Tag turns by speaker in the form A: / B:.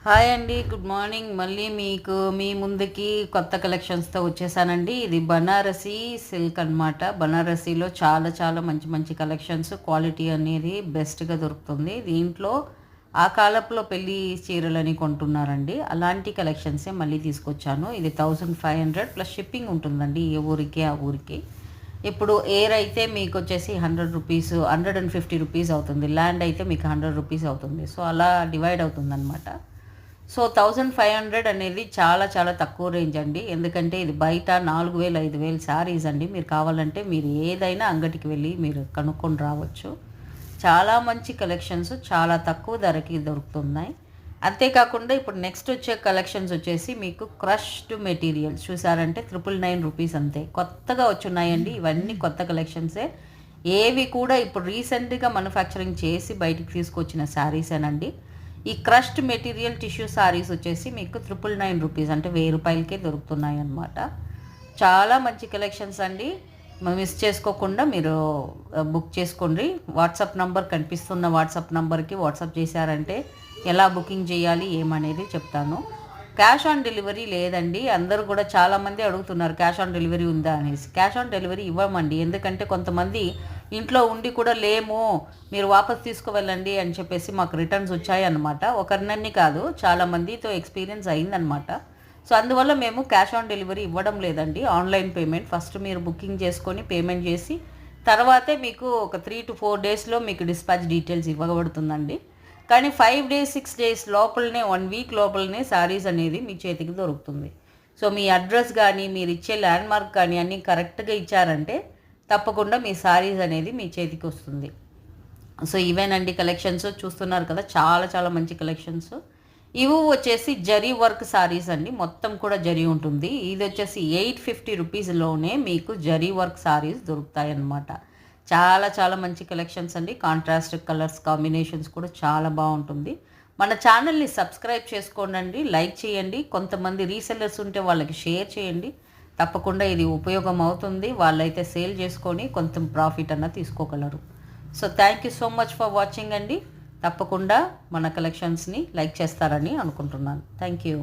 A: Hi అండి, good morning. మళ్ళీ మీకు మీ ముందుకి కొత్త కలెక్షన్స్తో వచ్చేసానండి. ఇది బనారసీ సిల్క్ అనమాట. బనారసీలో చాలా చాలా మంచి మంచి కలెక్షన్స్, క్వాలిటీ అనేది బెస్ట్గా దొరుకుతుంది. దీంట్లో ఆ కాలపులో పెళ్ళి చీరలని కొంటున్నారండి, అలాంటి కలెక్షన్సే మళ్ళీ తీసుకొచ్చాను. ఇది 1500 ప్లస్ షిప్పింగ్ ఉంటుందండి, ఏ ఊరికి ఆ ఊరికి. ఇప్పుడు ఎయిర్ అయితే మీకు వచ్చేసి 100 రూపీస్, 150 రూపీస్ అవుతుంది. ల్యాండ్ అయితే మీకు 100 రూపీస్ అవుతుంది. సో అలా డివైడ్ అవుతుంది అనమాట. సో 1500 అనేది చాలా చాలా తక్కువ రేంజ్ అండి. ఎందుకంటే ఇది బయట 4000 5000 శారీస్ అండి. మీరు కావాలంటే మీరు ఏదైనా అంగటికి వెళ్ళి మీరు కనుక్కొని రావచ్చు. చాలా మంచి కలెక్షన్స్ చాలా తక్కువ ధరకి దొరుకుతున్నాయి. అంతేకాకుండా ఇప్పుడు నెక్స్ట్ వచ్చే కలెక్షన్స్ వచ్చేసి మీకు క్రష్డ్ మెటీరియల్స్ చూసారంటే 999 రూపీస్ అంతే. కొత్తగా వచ్చున్నాయండి, ఇవన్నీ కొత్త కలెక్షన్సే. ఏవి కూడా ఇప్పుడు రీసెంట్గా మ్యానుఫ్యాక్చరింగ్ చేసి బయటికి తీసుకొచ్చిన శారీసేనండి. ఈ క్రష్డ్ మెటీరియల్ టిష్యూ శారీస్ వచ్చేసి మీకు 999 రూపీస్ అంటే 1000 రూపాయలకే దొరుకుతున్నాయి అన్నమాట. చాలా మంచి కలెక్షన్స్ అండి. మిస్ చేసుకోకుండా మీరు బుక్ చేసుకోండి. వాట్సాప్ నంబర్ కనిపిస్తున్న వాట్సాప్ నంబర్కి వాట్సాప్ చేశారంటే ఎలా బుకింగ్ చేయాలి ఏమనేది చెప్తాను. క్యాష్ ఆన్ డెలివరీ లేదండి. అందరూ కూడా చాలామంది అడుగుతున్నారు క్యాష్ ఆన్ డెలివరీ ఉందా అనేసి. క్యాష్ ఆన్ డెలివరీ ఇవ్వమండి, ఎందుకంటే కొంతమంది ఇంట్లో ఉండి కూడా లేము, మీరు వాపస్ తీసుకువెళ్ళండి అని చెప్పేసి మాకు రిటర్న్స్ వచ్చాయి అన్నమాట. ఒకరినన్ని కాదు, చాలామందితో ఎక్స్పీరియన్స్ అయిందనమాట. సో అందువల్ల మేము క్యాష్ ఆన్ డెలివరీ ఇవ్వడం లేదండి. ఆన్లైన్ పేమెంట్ ఫస్ట్ మీరు బుకింగ్ చేసుకొని పేమెంట్ చేసి తర్వాతే మీకు ఒక 3 to 4 డేస్లో మీకు డిస్పాచ్ డీటెయిల్స్ ఇవ్వబడుతుందండి. కానీ 5 days 6 days లోపలనే 1 week లోపలనే శారీస్ అనేది మీ చేతికి దొరుకుతుంది. సో మీ అడ్రస్ కానీ మీరు ఇచ్చే ల్యాండ్మార్క్ కానీ అన్నీ కరెక్ట్గా ఇచ్చారంటే తప్పకుండా మీ శారీస్ అనేది మీ చేతికి వస్తుంది. సో ఇవేనండి కలెక్షన్స్ చూస్తున్నారు కదా, చాలా చాలా మంచి కలెక్షన్స్. ఇవి వచ్చేసి జరీ వర్క్ శారీస్ అండి, మొత్తం కూడా జరీ ఉంటుంది. ఇది వచ్చేసి 850 రూపీస్లోనే మీకు జరీ వర్క్ శారీస్ దొరుకుతాయి అన్నమాట. చాలా చాలా మంచి కలెక్షన్స్ అండి. కాంట్రాస్ట్ కలర్స్ కాంబినేషన్స్ కూడా చాలా బాగుంటుంది. మన ఛానల్ని సబ్స్క్రైబ్ చేసుకోండి, లైక్ చేయండి. కొంతమంది రీసెల్లర్స్ ఉంటే వాళ్ళకి షేర్ చేయండి. తప్పకుండా ఇది ఉపయోగం అవుతుంది. వాళ్ళైతే సేల్ చేసుకొని కొంచెం ప్రాఫిట్ అన్న తీసుకోగలరు. So thank you so much for watching అండి. తప్పకుండా మన కలెక్షన్స్ని లైక్ చేస్తారని అనుకుంటున్నాను. Thank you.